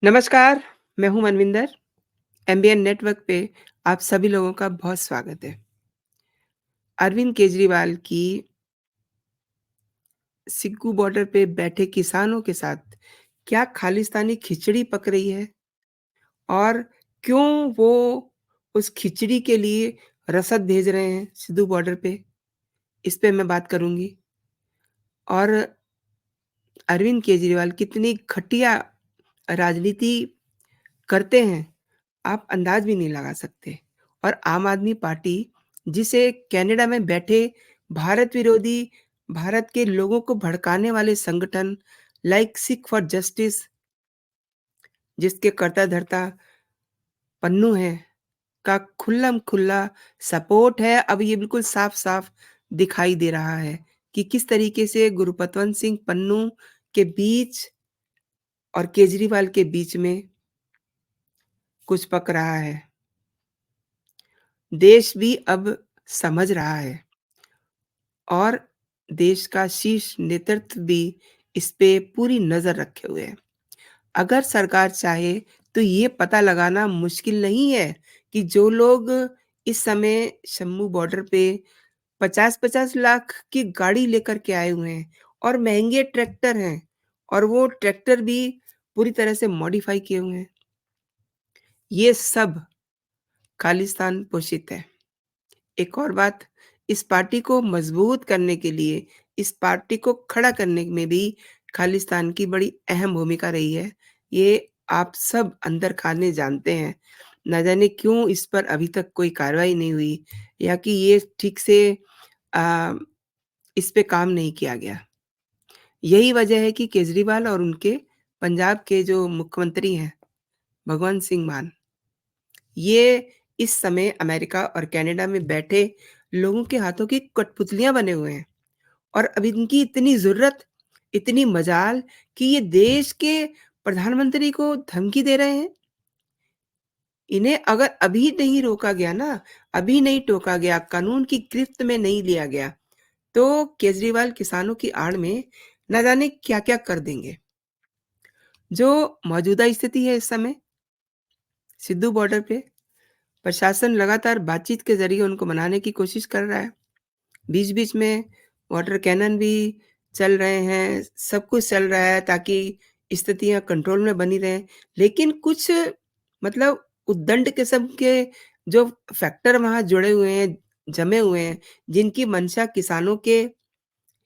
नमस्कार, मैं हूँ मनविंदर। एमबीएन नेटवर्क पे आप सभी लोगों का बहुत स्वागत है। अरविंद केजरीवाल की सिक्कू बॉर्डर पे बैठे किसानों के साथ क्या खालिस्तानी खिचड़ी पक रही है और क्यों वो उस खिचड़ी के लिए रसद भेज रहे हैं सिद्धू बॉर्डर पे, इस पे मैं बात करूँगी। और अरविंद केजरीवाल कितनी घटिया राजनीति करते हैं, आप अंदाज़ भी नहीं लगा सकते। और आम आदमी पार्टी, जिसे कनाडा में बैठे भारत विरोधी, भारत के लोगों को भड़काने वाले संगठन लाइक सिख फॉर जस्टिस, जिसके कर्ता-धर्ता पन्नू हैं, का खुल्लम-खुल्ला सपोर्ट है। अब ये बिल्कुल साफ-साफ दिखाई दे रहा है कि किस तरीके से गुरुपतवंत सिंह पन्नू के बीच और केजरीवाल के बीच में कुछ पक रहा है। देश भी अब समझ रहा है और देश का शीर्ष नेतृत्व भी इस पे पूरी नज़र रखे हुए है। अगर सरकार चाहे तो ये पता लगाना मुश्किल नहीं है कि जो लोग इस समय जम्मू बॉर्डर पे 50-50 लाख की गाड़ी लेकर के आए हुए हैं और महँगे ट्रैक्टर हैं और वो ट्रैक्टर भी पूरी तरह से मॉडिफ़ाई किए हुए हैं। ये सब खालिस्तान पोषित है। एक और बात, इस पार्टी को मजबूत करने के लिए, इस पार्टी को खड़ा करने में भी खालिस्तान की बड़ी अहम भूमिका रही है। ये आप सब अंदर खाने जानते हैं। ना जाने क्यों इस पर अभी तक कोई कार्रवाई नहीं हुई या कि ये ठीक से अ, इस पे काम नहीं किया गया। यही वजह है कि केजरीवाल और उनके पंजाब के जो मुख्यमंत्री हैं, भगवंत सिंह मान, ये इस समय अमेरिका और कनाडा में बैठे लोगों के हाथों की कठपुतलियाँ बने हुए हैं और अब इनकी इतनी ज़रूरत, इतनी मजाल कि ये देश के प्रधानमंत्री को धमकी दे रहे हैं। इन्हें अगर अभी नहीं रोका गया ना, अभी नहीं टोका गया, कानून की गिरफ्त में नहीं लिया गया, तो केजरीवाल किसानों की आड़ में ना जाने क्या-क्या कर देंगे। जो मौजूदा स्थिति है इस समय सिद्धू बॉर्डर पे, प्रशासन लगातार बातचीत के ज़रिए उनको मनाने की कोशिश कर रहा है। बीच-बीच में वाटर कैनन भी चल रहे हैं, सब कुछ चल रहा है ताकि स्थितियाँ कंट्रोल में बनी रहें। लेकिन कुछ मतलब उद्दंड किस्म के जो फैक्टर वहाँ जुड़े हुए हैं, जमे हुए हैं, जिनकी मंशा किसानों के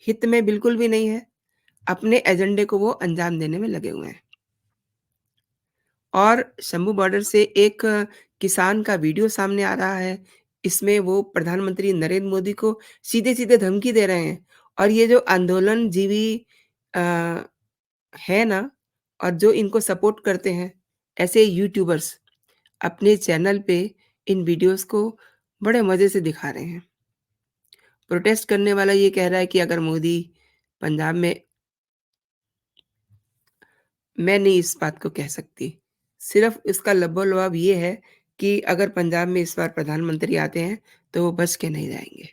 हित में बिल्कुल भी नहीं है, अपने एजेंडे को वो अंजाम देने में लगे हुए हैं। और शंभू बॉर्डर से एक किसान का वीडियो सामने आ रहा है। इसमें वो प्रधानमंत्री नरेंद्र मोदी को सीधे-सीधे धमकी दे रहे हैं और ये जो आंदोलनजीवी अ, है ना और जो इनको सपोर्ट करते हैं, ऐसे यूट्यूबर्स अपने चैनल पे इन वीडियोज़ को बड़े मज़े से दिखा रहे हैं। प्रोटेस्ट करने वाला ये कह रहा है कि अगर मोदी पंजाब में मैं नहीं इस बात को कह सकती। सिर्फ़ इसका लबो-लुआब ये है कि अगर पंजाब में इस बार प्रधानमंत्री आते हैं, तो वो बच के नहीं जाएँगे।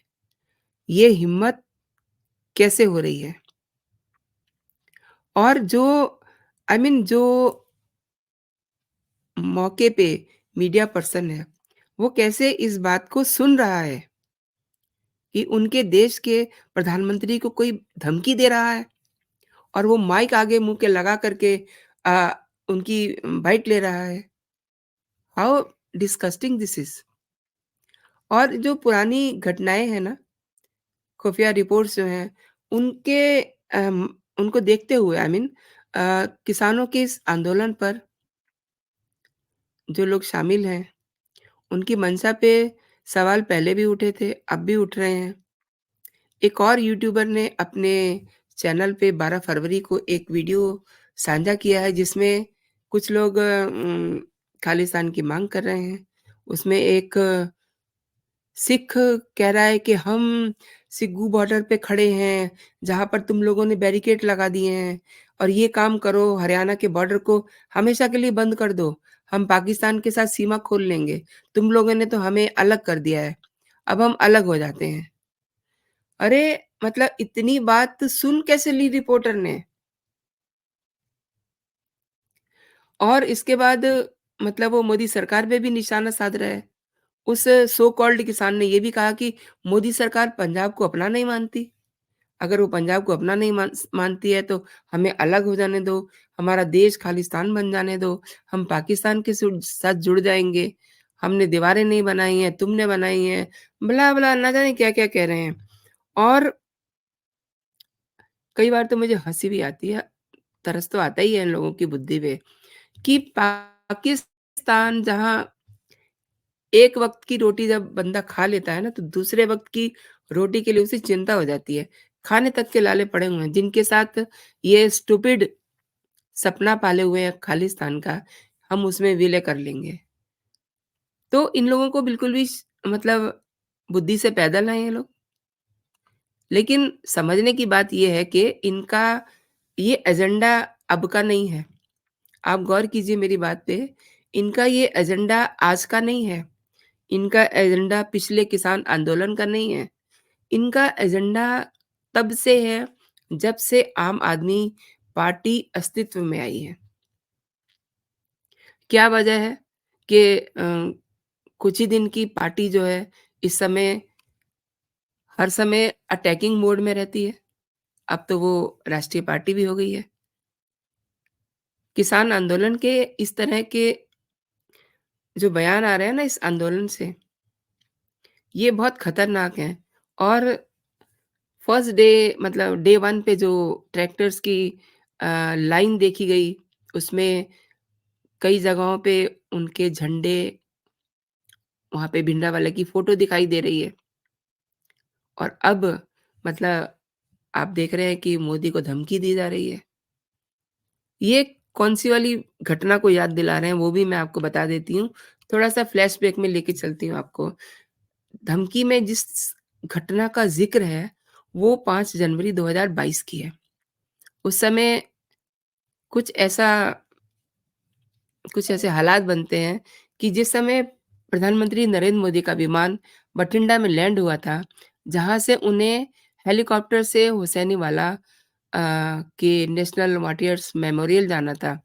ये हिम्मत कैसे हो रही है? और जो जो मौके पे मीडिया पर्सन है, वो कैसे इस बात को सुन रहा है कि उनके देश के प्रधानमंत्री को कोई धमकी दे रहा है और वो माइक आगे मुँह के लगा कर के अ, उनकी बाइट ले रहा है। How disgusting this is. और जो पुरानी घटनाएँ हैं ना, खुफिया रिपोर्ट्स जो हैं, उनके उनको देखते हुए किसानों के इस आंदोलन पर जो लोग शामिल हैं, उनकी मंशा पे सवाल पहले भी उठे थे, अब भी उठ रहे हैं। एक और यूट्यूबर ने अपने चैनल पे 12 फरवरी को एक वीडियो साझा किया है, जिसमें कुछ लोग खालिस्तान की माँग कर रहे हैं। उसमें एक सिख कह रहा है कि हम सिग्गू बॉर्डर पे खड़े हैं, जहाँ पर तुम लोगों ने बैरिकेड लगा दिए हैं और ये काम करो, हरियाणा के बॉर्डर को हमेशा के लिए बंद कर दो। हम पाकिस्तान के साथ सीमा खोल लेंगे। तुम लोगों ने तो हमें अलग कर दिया है, अब हम अलग हो जाते हैं। अरे! मतलब इतनी बात सुन कैसे ली रिपोर्टर ने? और इसके बाद मतलब वो मोदी सरकार पे भी निशाना साध रहा है। उस सो कॉल्ड किसान ने ये भी कहा कि मोदी सरकार पंजाब को अपना नहीं मानती। अगर वो पंजाब को अपना नहीं मानती है तो हमें अलग हो जाने दो, हमारा देश खालिस्तान बन जाने दो, हम पाकिस्तान के साथ जुड़ जाएँगे, हमने दीवारें नहीं बनाई हैं, तुमने बनाई हैं, ब्ला-ब्ला ना जाने क्या-क्या कह रहे हैं। और कई बार तो मुझे हँसी भी आती है, तरस तो आता ही है इन लोगों की बुद्धि पे कि पाकिस्तान जहाँ एक वक़्त की रोटी जब बंदा खा लेता है ना, तो दूसरे वक़्त की रोटी के लिए उसे चिंता हो जाती है। खाने तक के लाले पड़े हुए हैं, जिनके साथ ये स्टूपिड सपना पाले हुए हैं खालिस्तान का, हम उसमें विलय कर लेंगे। तो इन लोगों को बिल्कुल भी मतलब बुद्धि से पैदल हैं ये लोग। लेकिन समझने की बात ये है कि इनका ये एजेंडा अब का नहीं है। आप गौर कीजिए मेरी बात पे, इनका ये एजेंडा आज का नहीं है। इनका एजेंडा पिछले किसान आंदोलन का नहीं है। इनका एजेंडा तब से है, जब से आम आदमी पार्टी अस्तित्व में आई है। क्या वजह है कि कुछ ही दिन की पार्टी जो है, इस समय हर समय अटैकिंग मोड में रहती है। अब तो वो राष्ट्रीय पार्टी भी हो गई है। किसान आंदोलन के इस तरह के जो बयान आ रहे हैं ना इस आंदोलन से, ये बहुत खतरनाक हैं और फर्स्ट डे मतलब डे 1 पे जो ट्रैक्टर्स की लाइन देखी गई, उसमें कई जगहों पे उनके झंडे, वहाँ पे भिंडरावाले की फ़ोटो दिखाई दे रही है और अब मतलब आप देख रहे हैं कि मोदी को धमकी दी जा रही है। ये कौन-सी वाली घटना को याद दिला रहे हैं, वो भी मैं आपको बता देती हूँ। थोड़ा-सा फ्लैशबैक में लेके चलती हूँ आपको। धमकी में जिस घटना का ज़िक्र है, वो 5 जनवरी 2022 की है। उस समय कुछ ऐसा कुछ ऐसे हालात बनते हैं कि जिस समय प्रधानमंत्री नरेंद्र मोदी का विमान बठिंडा में लैंड हुआ था, जहाँ से उन्हें हेलीकॉप्टर से हुसैनीवाला के नेशनल मार्टियर्स मेमोरियल जाना था।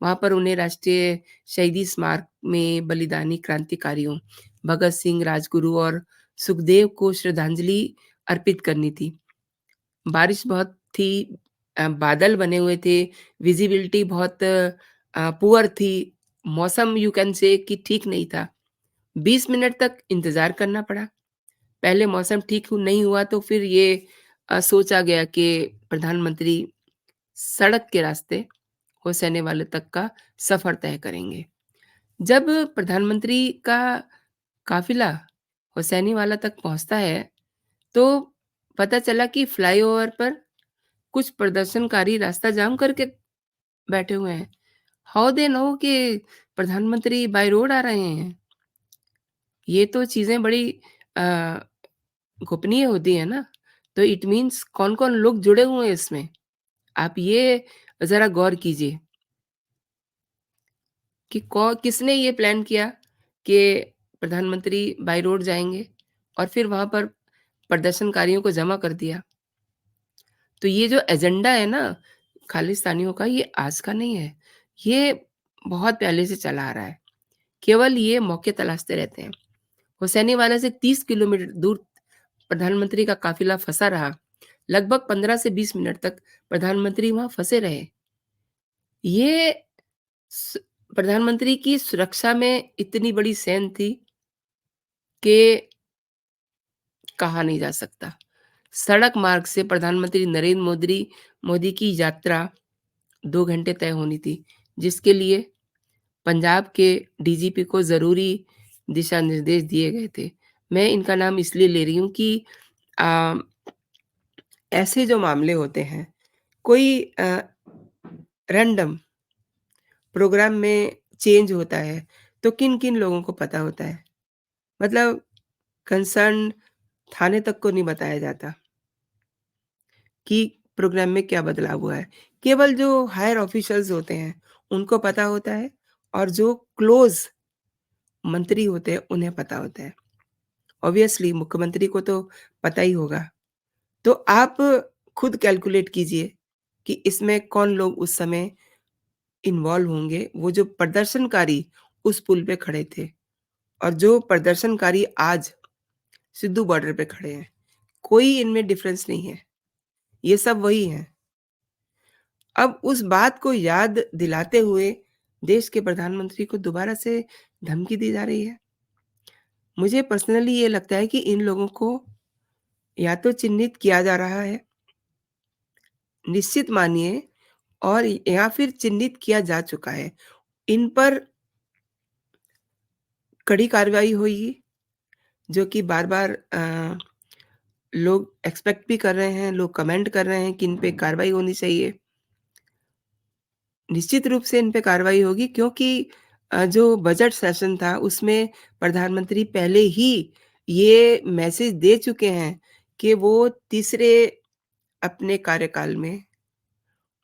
वहाँ पर उन्हें राष्ट्रीय शहीदी स्मारक में बलिदानी क्रांतिकारियों भगत सिंह, राजगुरु और सुखदेव को श्रद्धांजलि अर्पित करनी थी। बारिश बहुत थी, बादल बने हुए थे, विज़िबिलिटी बहुत पुअर थी, मौसम यू कैन से कि ठीक नहीं था। 20 मिनट तक इंतज़ार करना पड़ा। पहले मौसम ठीक नहीं हुआ तो फिर ये सोचा गया कि प्रधानमंत्री सड़क के रास्ते हुसैनीवाला तक का सफ़र तय करेंगे। जब प्रधानमंत्री का काफ़िला हुसैनीवाला तक पहुँचता है, तो पता चला कि फ्लाईओवर पर कुछ प्रदर्शनकारी रास्ता जाम करके बैठे हुए हैं। हाउ दे नो कि प्रधानमंत्री बाय रोड आ रहे हैं। ये तो चीज़ें बड़ी अ, गोपनीय होती है ना, तो इट मीन्स कौन-कौन लोग जुड़े हुए हैं इसमें। आप ये ज़रा गौर कीजिए कि कौ किसने ये प्लान किया कि प्रधानमंत्री बाय रोड जाएँगे और फिर वहाँ पर प्रदर्शनकारियों को जमा कर दिया। तो ये जो एजेंडा है ना खालिस्तानियों का, ये आज का नहीं है। ये बहुत पहले से चला आ रहा है। केवल ये मौके तलाशते रहते हैं। हुसैनीवाला से 30 किलोमीटर दूर प्रधानमंत्री का काफ़िला फँसा रहा। लगभग 15 से 20 मिनट तक प्रधानमंत्री वहाँ फँसे रहे। ये स प्रधानमंत्री की सुरक्षा में इतनी बड़ी सेंध थी कि कहा नहीं जा सकता। सड़क मार्ग से प्रधानमंत्री नरेंद्र मोदी की यात्रा 2 घंटे तय होनी थी, जिसके लिए पंजाब के डीजीपी को ज़रूरी दिशा निर्देश दिए गए थे। मैं इनका नाम इसलिए ले रही हूँ कि अ, ऐसे जो मामले होते हैं, कोई रैंडम प्रोग्राम में चेंज होता है, तो किन-किन लोगों को पता होता है? मतलब कंसर्न थाने तक को नहीं बताया जाता कि प्रोग्राम में क्या बदलाव हुआ है। केवल जो हायर ऑफिशियल्स होते हैं, उनको पता होता है और जो क्लोज़ मंत्री होते हैं, उन्हें पता होता है। ऑब्वियसली मुख्यमंत्री को तो पता ही होगा। तो आप खुद कैलकुलेट कीजिए कि इसमें कौन लोग उस समय इन्वॉल्व होंगे, वो जो प्रदर्शनकारी उस पुल पे खड़े थे और जो प्रदर्शनकारी आज सिद्धू बॉर्डर पे खड़े हैं, कोई इनमें डिफरेंस नहीं है, ये सब वही हैं। अब उस बात को याद दिलाते हुए देश के प्रधानमंत्री को दोबारा से धमकी दी जा रही है। मुझे पर्सनली ये लगता है कि इन लोगों को या तो चिह्नित किया जा रहा है, निश्चित मानिए, और या फिर चिह्नित किया जा चुका है। इन पर कड़ी कार्रवाई होगी, जो कि बार-बार लोग एक्सपेक्ट भी कर रहे हैं, लोग कमेंट कर रहे हैं कि इन पे कार्रवाई होनी चाहिए। निश्चित रूप से इन पे कार्रवाई होगी, क्योंकि जो बजट सेशन था उसमें प्रधानमंत्री पहले ही ये मैसेज दे चुके हैं कि वो तीसरे अपने कार्यकाल में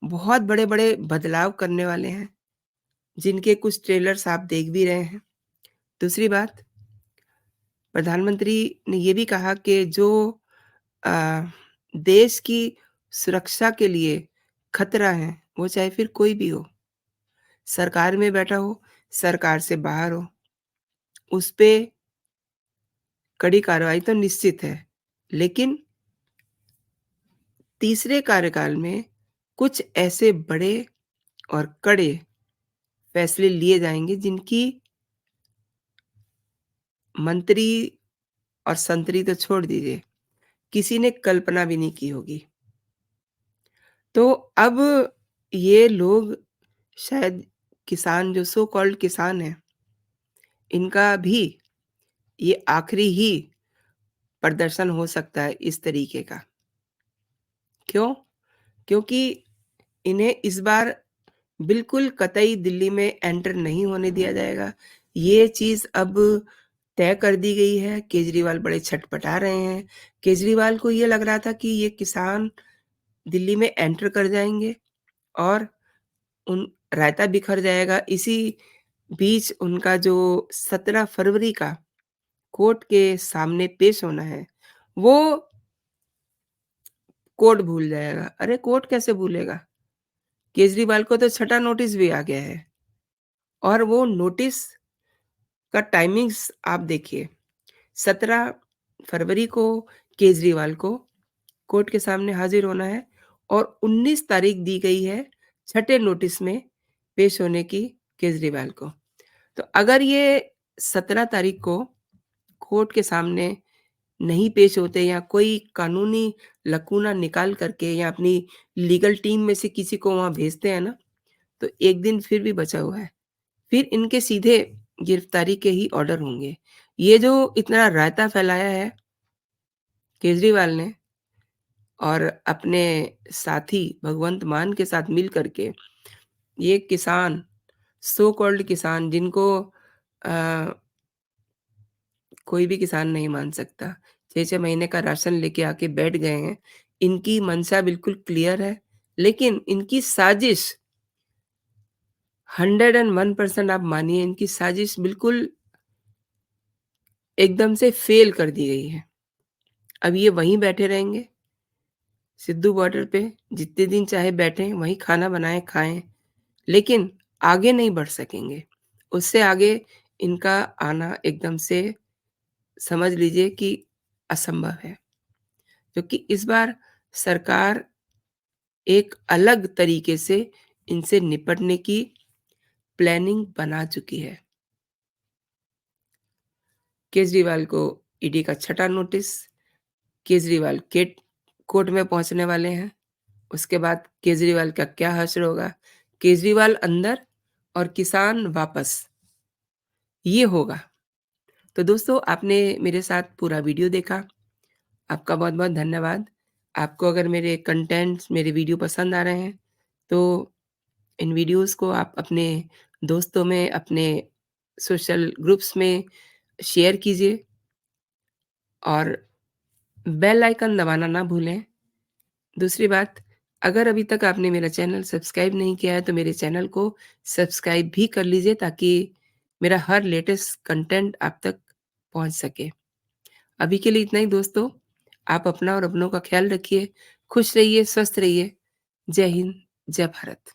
बहुत बड़े-बड़े बदलाव करने वाले हैं, जिनके कुछ ट्रेलर्स आप देख भी रहे हैं। दूसरी बात, प्रधानमंत्री ने ये भी कहा कि जो अ, देश की सुरक्षा के लिए खतरा है, वो चाहे फिर कोई भी हो, सरकार में बैठा हो, सरकार से बाहर हो, उस पे कड़ी कार्रवाई तो निश्चित है। लेकिन तीसरे कार्यकाल में कुछ ऐसे बड़े और कड़े फैसले लिए जाएँगे, जिनकी मंत्री और संतरी तो छोड़ दीजिए, किसी ने कल्पना भी नहीं की होगी। तो अब ये लोग शायद, किसान जो सो कॉल्ड किसान हैं, इनका भी ये आखिरी ही प्रदर्शन हो सकता है इस तरीके का। क्यों? क्योंकि इन्हें इस बार बिल्कुल कतई दिल्ली में एंटर नहीं होने दिया जाएगा। ये चीज़ अब तय कर दी गई है, केजरीवाल बड़े छटपटा रहे हैं। केजरीवाल को ये लग रहा था कि ये किसान दिल्ली में एंटर कर जाएँगे और उन रायता बिखर जाएगा। इसी बीच उनका जो 17 फरवरी का कोर्ट के सामने पेश होना है, वो कोर्ट भूल जाएगा। अरे! कोर्ट कैसे भूलेगा? केजरीवाल को तो छठा नोटिस भी आ गया है और वो नोटिस का टाइमिंग्स आप देखिए। 17 फरवरी को केजरीवाल को कोर्ट के सामने हाज़िर होना है और 19 तारीख दी गई है छठे नोटिस में पेश होने की केजरीवाल को। तो अगर ये 17 तारीख को कोर्ट के सामने नहीं पेश होते या कोई कानूनी लकूना निकाल करके या अपनी लीगल टीम में से किसी को वहाँ भेजते हैं ना, तो एक दिन फिर भी बचा हुआ है। फिर इनके सीधे गिरफ्तारी के ही ऑर्डर होंगे। ये जो इतना रायता फैलाया है केजरीवाल ने और अपने साथी भगवंत मान के साथ मिल कर के, ये किसान, सो कॉल्ड किसान, जिनको अ, कोई भी किसान नहीं मान सकता, 6-6 महीने का राशन लेके आके बैठ गए हैं। इनकी मंशा बिल्कुल क्लियर है, लेकिन इनकी साजिश 101% आप मानिए, इनकी साजिश बिल्कुल एकदम से फ़ेल कर दी गई है। अब ये वहीं बैठे रहेंगे, सिद्धू बॉर्डर पे, जितने दिन चाहे बैठें, वहीं खाना बनाएँ, खाएँ, लेकिन आगे नहीं बढ़ सकेंगे। उससे आगे इनका आना एकदम से समझ लीजिए कि असंभव है, क्योंकि इस बार सरकार एक अलग तरीके से इनसे निपटने की प्लानिंग बना चुकी है। केजरीवाल को ईडी का छठा नोटिस, केजरीवाल कोर्ट में पहुँचने वाले हैं। उसके बाद केजरीवाल का क्या हश्र होगा? केजरीवाल अंदर और किसान वापस, ये होगा। तो दोस्तों, आपने मेरे साथ पूरा वीडियो देखा, आपका बहुत-बहुत धन्यवाद। आपको अगर मेरे कंटेंट्स, मेरे वीडियो पसंद आ रहे हैं, तो इन वीडियोज़ को आप अपने दोस्तों में, अपने सोशल ग्रुप्स में शेयर कीजिए और बेल आइकन दबाना ना भूलें। दूसरी बात, अगर अभी तक आपने मेरा चैनल सब्सक्राइब नहीं किया है, तो मेरे चैनल को सब्सक्राइब भी कर लीजिए, ताकि मेरा हर लेटेस्ट कंटेंट आप तक पहुँच सके। अभी के लिए इतना ही दोस्तों। आप अपना और अपनों का ख़्याल रखिए, खुश रहिए, स्वस्थ रहिए। जय हिंद, जय भारत।